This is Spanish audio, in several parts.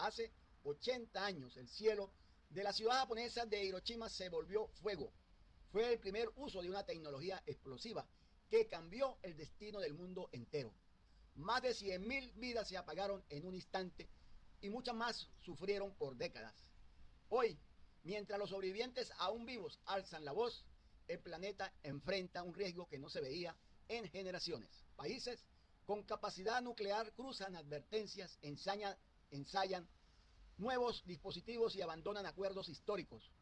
Hace 80 años el cielo de la ciudad japonesa de Hiroshima se volvió fuego. Fue el primer uso de una tecnología explosiva que cambió el destino del mundo entero. Más de 100.000 vidas se apagaron en un instante y muchas más sufrieron por décadas. Hoy, mientras los sobrevivientes aún vivos alzan la voz, el planeta enfrenta un riesgo que no se veía en generaciones. Países con capacidad nuclear cruzan advertencias, ensayan nuevos dispositivos y abandonan acuerdos históricos.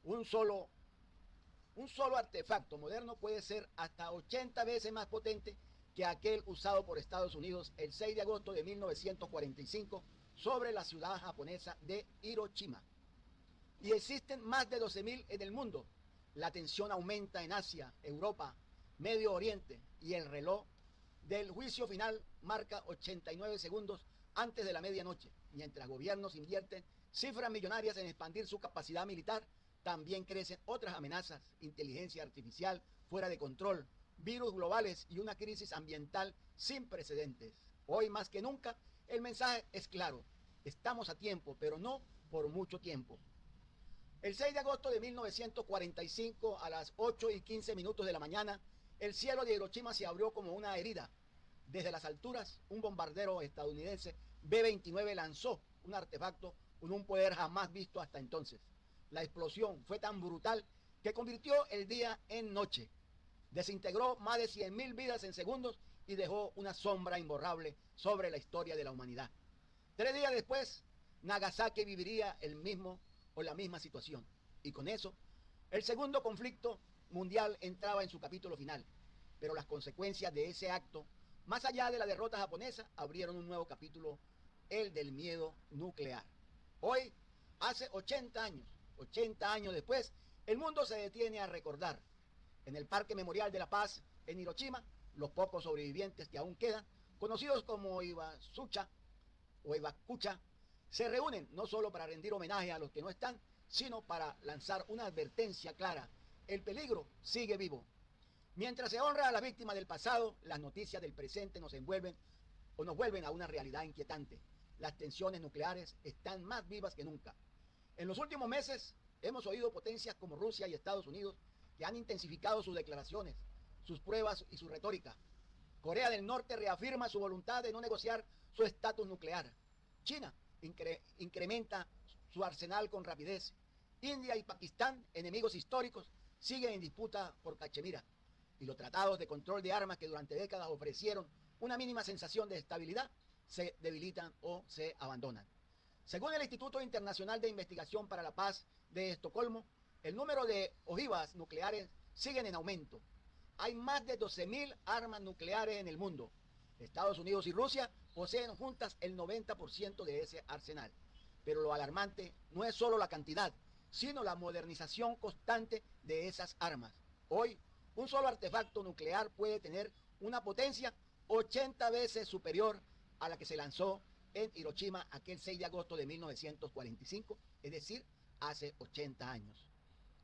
Un solo artefacto moderno puede ser hasta 80 veces más potente que aquel usado por Estados Unidos el 6 de agosto de 1945 sobre la ciudad japonesa de Hiroshima. Y existen más de 12.000 en el mundo. La tensión aumenta en Asia, Europa, Medio Oriente, y el reloj del juicio final marca 89 segundos antes de la medianoche. Mientras gobiernos invierten cifras millonarias en expandir su capacidad militar, también crecen otras amenazas: inteligencia artificial fuera de control, virus globales y una crisis ambiental sin precedentes. Hoy más que nunca el mensaje es claro: estamos a tiempo, pero no por mucho tiempo. El 6 de agosto de 1945, a las 8:15 de la mañana, el cielo de Hiroshima se abrió como una herida. Desde las alturas, un bombardero estadounidense B-29 lanzó un artefacto con un poder jamás visto hasta entonces. La explosión fue tan brutal que convirtió el día en noche. Desintegró más de 100.000 vidas en segundos y dejó una sombra imborrable sobre la historia de la humanidad. 3 días después, Nagasaki viviría la misma situación. Y con eso, el segundo conflicto mundial entraba en su capítulo final. Pero las consecuencias de ese acto, más allá de la derrota japonesa, abrieron un nuevo capítulo, el del miedo nuclear. Hoy, hace 80 años después, el mundo se detiene a recordar. En el Parque Memorial de la Paz, en Hiroshima, los pocos sobrevivientes que aún quedan, conocidos como Iwakucha, se reúnen no solo para rendir homenaje a los que no están, sino para lanzar una advertencia clara: el peligro sigue vivo. Mientras se honra a las víctimas del pasado, las noticias del presente nos vuelven a una realidad inquietante. Las tensiones nucleares están más vivas que nunca. En los últimos meses hemos oído potencias como Rusia y Estados Unidos que han intensificado sus declaraciones, sus pruebas y su retórica. Corea del Norte reafirma su voluntad de no negociar su estatus nuclear. China incrementa su arsenal con rapidez. India y Pakistán, enemigos históricos, siguen en disputa por Cachemira. Y los tratados de control de armas que durante décadas ofrecieron una mínima sensación de estabilidad se debilitan o se abandonan. Según el Instituto Internacional de Investigación para la Paz de Estocolmo, el número de ojivas nucleares siguen en aumento. Hay más de 12.000 armas nucleares en el mundo. Estados Unidos y Rusia poseen juntas el 90% de ese arsenal. Pero lo alarmante no es solo la cantidad, sino la modernización constante de esas armas. Hoy, un solo artefacto nuclear puede tener una potencia 80 veces superior a la que se lanzó en Hiroshima aquel 6 de agosto de 1945, es decir, hace 80 años.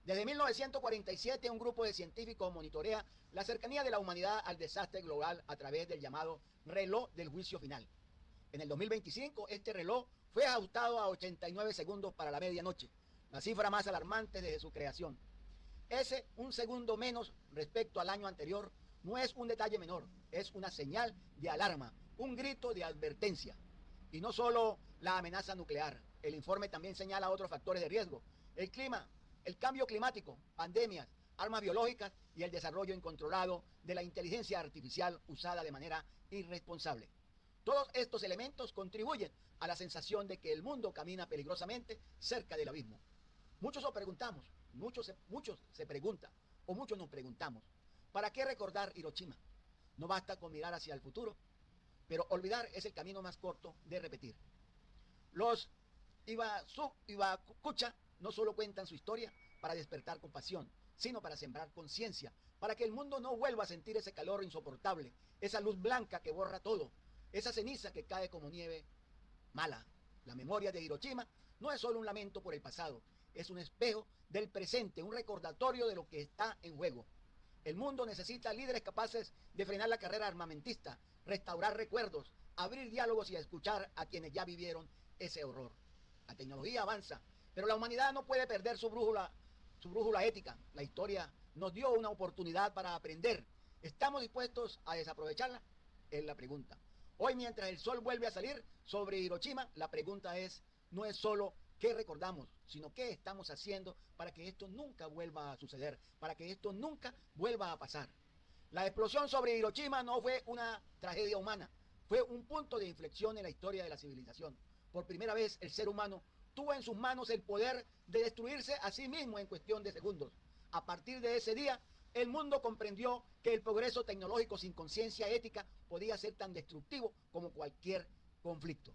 Desde 1947, un grupo de científicos monitorea la cercanía de la humanidad al desastre global a través del llamado reloj del juicio final. En el 2025, este reloj fue ajustado a 89 segundos para la medianoche, la cifra más alarmante desde su creación. Ese un segundo menos respecto al año anterior no es un detalle menor, es una señal de alarma, un grito de advertencia. Y no solo la amenaza nuclear, el informe también señala otros factores de riesgo: el clima, el cambio climático, pandemias, armas biológicas y el desarrollo incontrolado de la inteligencia artificial usada de manera irresponsable. Todos estos elementos contribuyen a la sensación de que el mundo camina peligrosamente cerca del abismo. Muchos nos preguntamos, muchos se preguntan, o muchos nos preguntamos: ¿para qué recordar Hiroshima? No basta con mirar hacia el futuro, pero olvidar es el camino más corto de repetir. Los Iwakucha no solo cuentan su historia para despertar compasión, sino para sembrar conciencia, para que el mundo no vuelva a sentir ese calor insoportable, esa luz blanca que borra todo, esa ceniza que cae como nieve mala. La memoria de Hiroshima no es solo un lamento por el pasado, es un espejo del presente, un recordatorio de lo que está en juego. El mundo necesita líderes capaces de frenar la carrera armamentista, restaurar recuerdos, abrir diálogos y escuchar a quienes ya vivieron ese horror. La tecnología avanza, pero la humanidad no puede perder su brújula ética. La historia nos dio una oportunidad para aprender. ¿Estamos dispuestos a desaprovecharla? Es la pregunta. Hoy, mientras el sol vuelve a salir sobre Hiroshima, la pregunta no es solo qué recordamos, sino qué estamos haciendo para que esto nunca vuelva a suceder, para que esto nunca vuelva a pasar. La explosión sobre Hiroshima no fue una tragedia humana, fue un punto de inflexión en la historia de la civilización. Por primera vez el ser humano tuvo en sus manos el poder de destruirse a sí mismo en cuestión de segundos. A partir de ese día, el mundo comprendió que el progreso tecnológico sin conciencia ética podía ser tan destructivo como cualquier conflicto.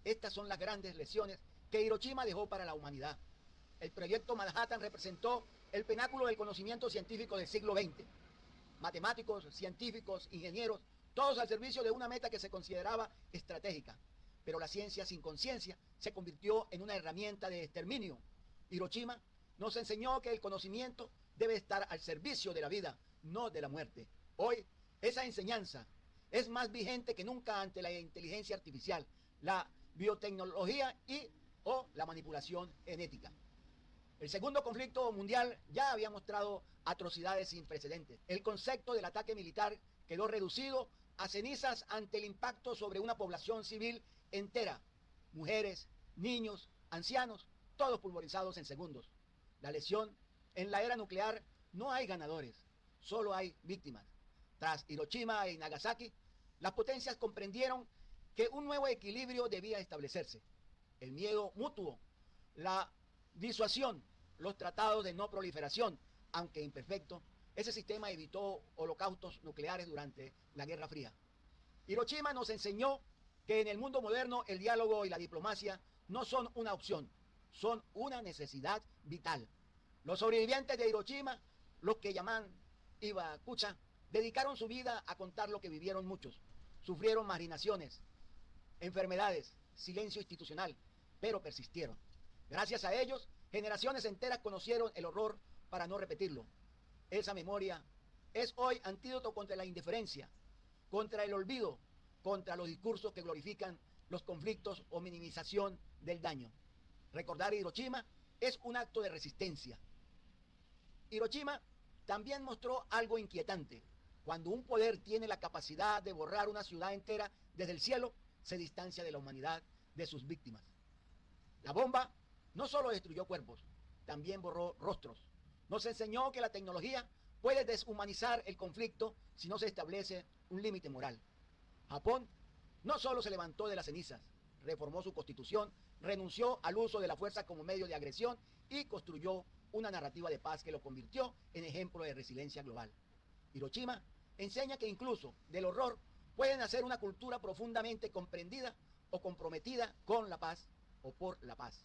Estas son las grandes lecciones que Hiroshima dejó para la humanidad. El proyecto Manhattan representó el pináculo del conocimiento científico del siglo XX. Matemáticos, científicos, ingenieros, todos al servicio de una meta que se consideraba estratégica. Pero la ciencia sin conciencia se convirtió en una herramienta de exterminio. Hiroshima nos enseñó que el conocimiento debe estar al servicio de la vida, no de la muerte. Hoy, esa enseñanza es más vigente que nunca ante la inteligencia artificial, la biotecnología o la manipulación genética. El segundo conflicto mundial ya había mostrado atrocidades sin precedentes. El concepto del ataque militar quedó reducido a cenizas ante el impacto sobre una población civil entera. Mujeres, niños, ancianos, todos pulverizados en segundos. La lección: en la era nuclear no hay ganadores, solo hay víctimas. Tras Hiroshima y Nagasaki, las potencias comprendieron que un nuevo equilibrio debía establecerse. El miedo mutuo, la disuasión, los tratados de no proliferación, aunque imperfecto, ese sistema evitó holocaustos nucleares durante la Guerra Fría. Hiroshima nos enseñó que en el mundo moderno el diálogo y la diplomacia no son una opción, son una necesidad vital. Los sobrevivientes de Hiroshima, los que llaman Iwakucha, dedicaron su vida a contar lo que vivieron muchos. Sufrieron marginaciones, enfermedades, silencio institucional, pero persistieron. Gracias a ellos, generaciones enteras conocieron el horror para no repetirlo. Esa memoria es hoy antídoto contra la indiferencia, contra el olvido, contra los discursos que glorifican los conflictos o minimización del daño. Recordar Hiroshima es un acto de resistencia. Hiroshima también mostró algo inquietante. Cuando un poder tiene la capacidad de borrar una ciudad entera desde el cielo, se distancia de la humanidad, de sus víctimas. La bomba no solo destruyó cuerpos, también borró rostros. Nos enseñó que la tecnología puede deshumanizar el conflicto si no se establece un límite moral. Japón no solo se levantó de las cenizas, reformó su constitución, renunció al uso de la fuerza como medio de agresión y construyó una narrativa de paz que lo convirtió en ejemplo de resiliencia global. Hiroshima enseña que incluso del horror puede nacer una cultura profundamente comprendida o comprometida con la paz o por la paz.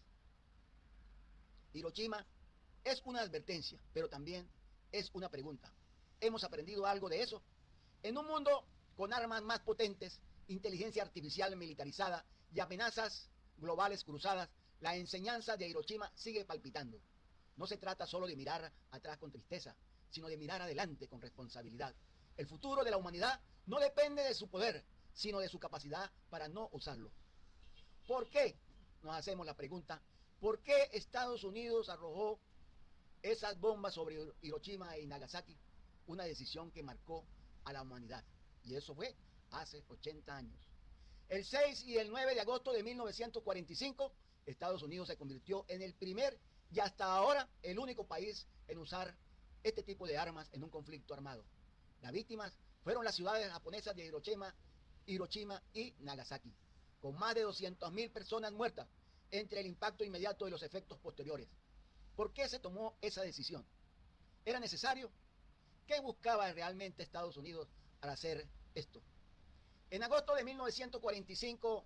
Hiroshima es una advertencia, pero también es una pregunta. ¿Hemos aprendido algo de eso? En un mundo con armas más potentes, inteligencia artificial militarizada y amenazas globales cruzadas, la enseñanza de Hiroshima sigue palpitando. No se trata solo de mirar atrás con tristeza, sino de mirar adelante con responsabilidad. El futuro de la humanidad no depende de su poder, sino de su capacidad para no usarlo. ¿Por qué? Nos hacemos la pregunta, ¿por qué Estados Unidos arrojó esas bombas sobre Hiroshima y Nagasaki? Una decisión que marcó a la humanidad. Y eso fue hace 80 años. El 6 y el 9 de agosto de 1945, Estados Unidos se convirtió en el primer y hasta ahora el único país en usar este tipo de armas en un conflicto armado. Las víctimas fueron las ciudades japonesas de Hiroshima y Nagasaki, con más de 200.000 personas muertas entre el impacto inmediato y los efectos posteriores. ¿Por qué se tomó esa decisión? ¿Era necesario? ¿Qué buscaba realmente Estados Unidos al hacer esto? En agosto de 1945,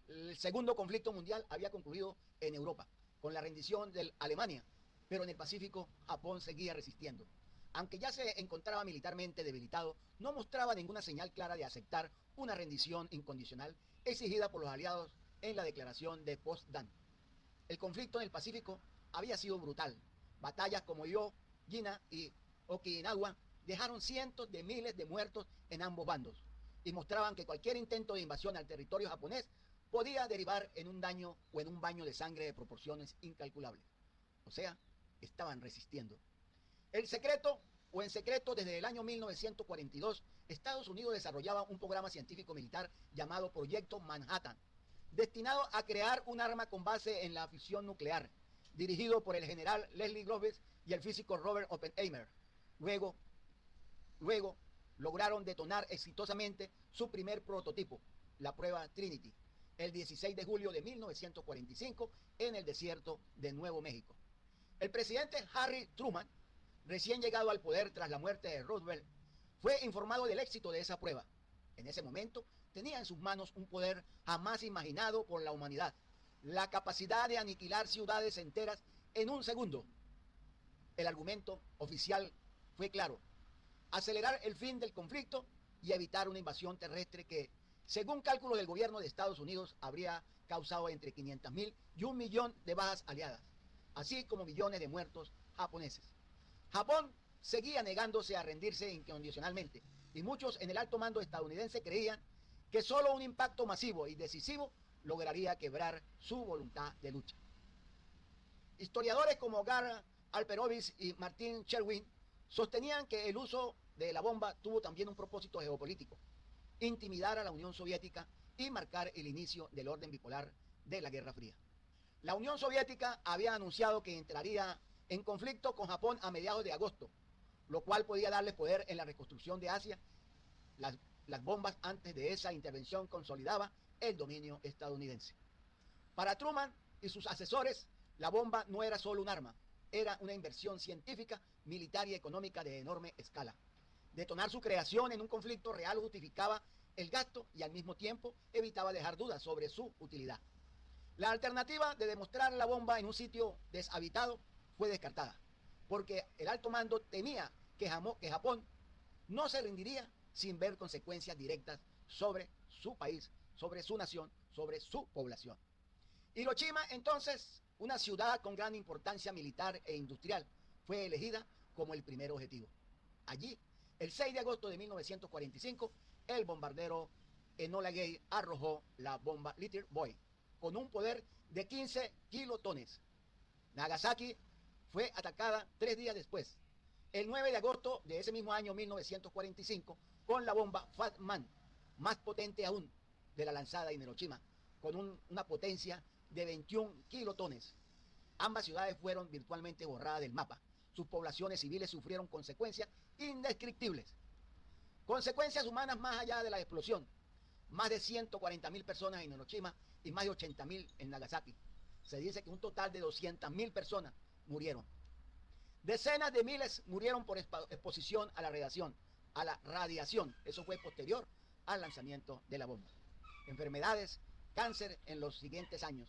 el segundo conflicto mundial había concluido en Europa, con la rendición de Alemania, pero en el Pacífico Japón seguía resistiendo. Aunque ya se encontraba militarmente debilitado, no mostraba ninguna señal clara de aceptar una rendición incondicional exigida por los aliados en la declaración de Potsdam. El conflicto en el Pacífico había sido brutal. Batallas como Iwo Jima y Okinawa dejaron cientos de miles de muertos en ambos bandos y mostraban que cualquier intento de invasión al territorio japonés podía derivar en un daño o en un baño de sangre de proporciones incalculables. O sea, estaban resistiendo. El secreto o en secreto, desde el año 1942, Estados Unidos desarrollaba un programa científico militar llamado Proyecto Manhattan, destinado a crear un arma con base en la fisión nuclear, dirigido por el general Leslie Groves y el físico Robert Oppenheimer. Luego lograron detonar exitosamente su primer prototipo, la prueba Trinity, el 16 de julio de 1945 en el desierto de Nuevo México. El presidente Harry Truman, recién llegado al poder tras la muerte de Roosevelt, fue informado del éxito de esa prueba. En ese momento tenía en sus manos un poder jamás imaginado por la humanidad, la capacidad de aniquilar ciudades enteras en un segundo. El argumento oficial fue claro: acelerar el fin del conflicto y evitar una invasión terrestre que, según cálculos del gobierno de Estados Unidos, habría causado entre 500.000 y 1.000.000 de bajas aliadas, así como millones de muertos japoneses. Japón seguía negándose a rendirse incondicionalmente, y muchos en el alto mando estadounidense creían que solo un impacto masivo y decisivo lograría quebrar su voluntad de lucha. Historiadores como Gar Alperovitz y Martin Sherwin sostenían que el uso de la bomba tuvo también un propósito geopolítico: intimidar a la Unión Soviética y marcar el inicio del orden bipolar de la Guerra Fría. La Unión Soviética había anunciado que entraría en conflicto con Japón a mediados de agosto, lo cual podía darle poder en la reconstrucción de Asia. Las bombas antes de esa intervención consolidaba el dominio estadounidense. Para Truman y sus asesores, la bomba no era solo un arma, era una inversión científica, militar y económica de enorme escala. Detonar su creación en un conflicto real justificaba el gasto y al mismo tiempo evitaba dejar dudas sobre su utilidad. La alternativa de demostrar la bomba en un sitio deshabitado fue descartada, porque el alto mando temía que Japón no se rendiría sin ver consecuencias directas sobre su país, sobre su nación, sobre su población. Hiroshima, entonces, una ciudad con gran importancia militar e industrial, fue elegida como el primer objetivo. Allí, el 6 de agosto de 1945, el bombardero Enola Gay arrojó la bomba Little Boy con un poder de 15 kilotones. Nagasaki fue atacada 3 días después, el 9 de agosto de ese mismo año 1945, con la bomba Fat Man, más potente aún de la lanzada en Hiroshima, con una potencia de 21 kilotones. Ambas ciudades fueron virtualmente borradas del mapa. Sus poblaciones civiles sufrieron consecuencias indescriptibles. Consecuencias humanas más allá de la explosión. Más de 140.000 personas en Hiroshima y más de 80.000 en Nagasaki. Se dice que un total de 200.000 personas murieron. Decenas de miles murieron por exposición a la radiación. Eso fue posterior al lanzamiento de la bomba. Enfermedades, cáncer en los siguientes años.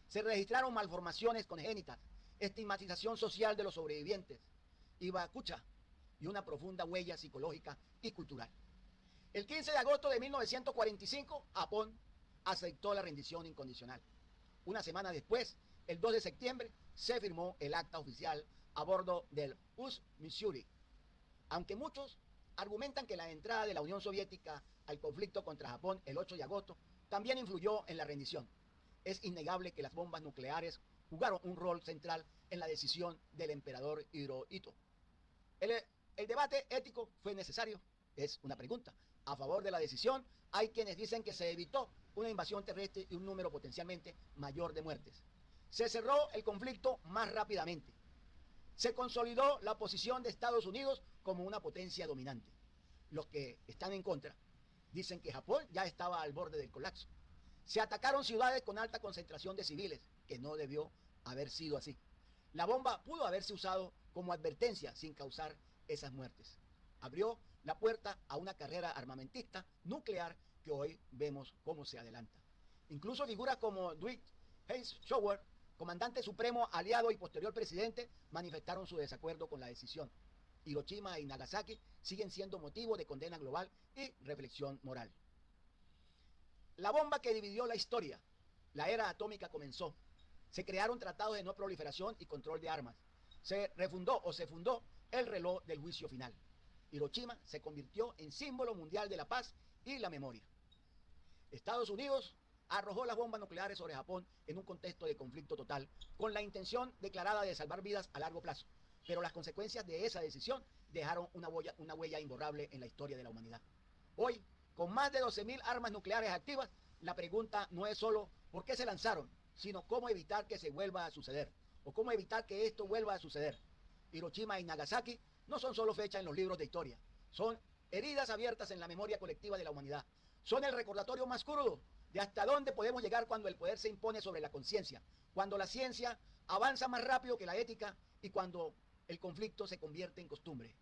Se registraron malformaciones congénitas, estigmatización social de los sobrevivientes, hibacucha y una profunda huella psicológica y cultural. El 15 de agosto de 1945, Japón aceptó la rendición incondicional. Una semana después, el 2 de septiembre, se firmó el acta oficial a bordo del US Missouri. Aunque muchos argumentan que la entrada de la Unión Soviética al conflicto contra Japón el 8 de agosto también influyó en la rendición, es innegable que las bombas nucleares jugaron un rol central en la decisión del emperador Hirohito. El debate ético fue necesario, es una pregunta. A favor de la decisión, hay quienes dicen que se evitó una invasión terrestre y un número potencialmente mayor de muertes. Se cerró el conflicto más rápidamente. Se consolidó la posición de Estados Unidos como una potencia dominante. Los que están en contra dicen que Japón ya estaba al borde del colapso. Se atacaron ciudades con alta concentración de civiles, que no debió haber sido así. La bomba pudo haberse usado como advertencia sin causar esas muertes. Abrió la puerta a una carrera armamentista nuclear que hoy vemos cómo se adelanta. Incluso figuras como Dwight Eisenhower, comandante supremo, aliado y posterior presidente, manifestaron su desacuerdo con la decisión. Hiroshima y Nagasaki siguen siendo motivo de condena global y reflexión moral. La bomba que dividió la historia, la era atómica, comenzó. Se crearon tratados de no proliferación y control de armas. Se fundó el reloj del juicio final. Hiroshima se convirtió en símbolo mundial de la paz y la memoria. Estados Unidos arrojó las bombas nucleares sobre Japón en un contexto de conflicto total, con la intención declarada de salvar vidas a largo plazo. Pero las consecuencias de esa decisión dejaron una huella imborrable en la historia de la humanidad. Hoy, con más de 12.000 armas nucleares activas, la pregunta no es solo por qué se lanzaron, sino cómo evitar que se vuelva a suceder, o cómo evitar que esto vuelva a suceder. Hiroshima y Nagasaki no son solo fechas en los libros de historia, son heridas abiertas en la memoria colectiva de la humanidad. Son el recordatorio más crudo de hasta dónde podemos llegar cuando el poder se impone sobre la conciencia, cuando la ciencia avanza más rápido que la ética y cuando el conflicto se convierte en costumbre.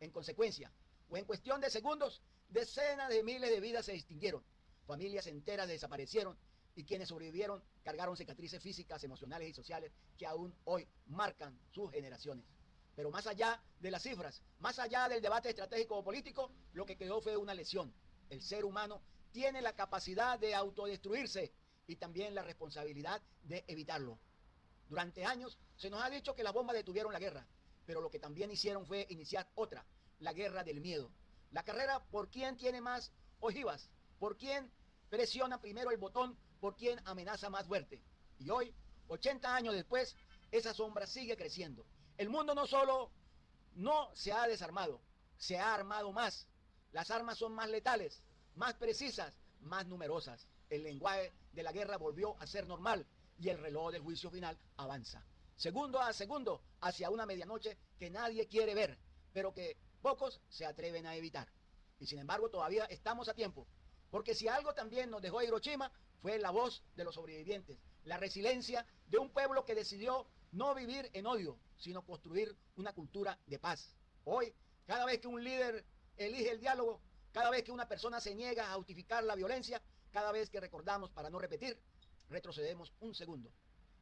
En consecuencia, o en cuestión de segundos, decenas de miles de vidas se extinguieron, familias enteras desaparecieron y quienes sobrevivieron cargaron cicatrices físicas, emocionales y sociales que aún hoy marcan sus generaciones. Pero más allá de las cifras, más allá del debate estratégico o político, lo que quedó fue una lesión. El ser humano tiene la capacidad de autodestruirse y también la responsabilidad de evitarlo. Durante años se nos ha dicho que las bombas detuvieron la guerra, pero lo que también hicieron fue iniciar otra, la guerra del miedo. La carrera por quién tiene más ojivas, por quién presiona primero el botón, por quién amenaza más fuerte. Y hoy, 80 años después, esa sombra sigue creciendo. El mundo no solo no se ha desarmado, se ha armado más. Las armas son más letales, más precisas, más numerosas. El lenguaje de la guerra volvió a ser normal y el reloj del juicio final avanza. Segundo a segundo, hacia una medianoche que nadie quiere ver, pero que pocos se atreven a evitar. Y sin embargo todavía estamos a tiempo, porque si algo también nos dejó Hiroshima fue la voz de los sobrevivientes, la resiliencia de un pueblo que decidió no vivir en odio, sino construir una cultura de paz. Hoy, cada vez que un líder elige el diálogo, cada vez que una persona se niega a justificar la violencia, cada vez que recordamos para no repetir, retrocedemos un segundo.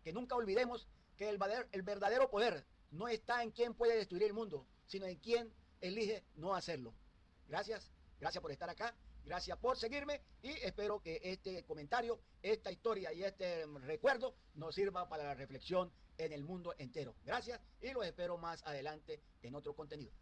Que nunca olvidemos que el verdadero poder no está en quién puede destruir el mundo, sino en quién elige no hacerlo. Gracias por estar acá, gracias por seguirme y espero que este comentario, esta historia y este recuerdo nos sirva para la reflexión en el mundo entero. Gracias y los espero más adelante en otro contenido.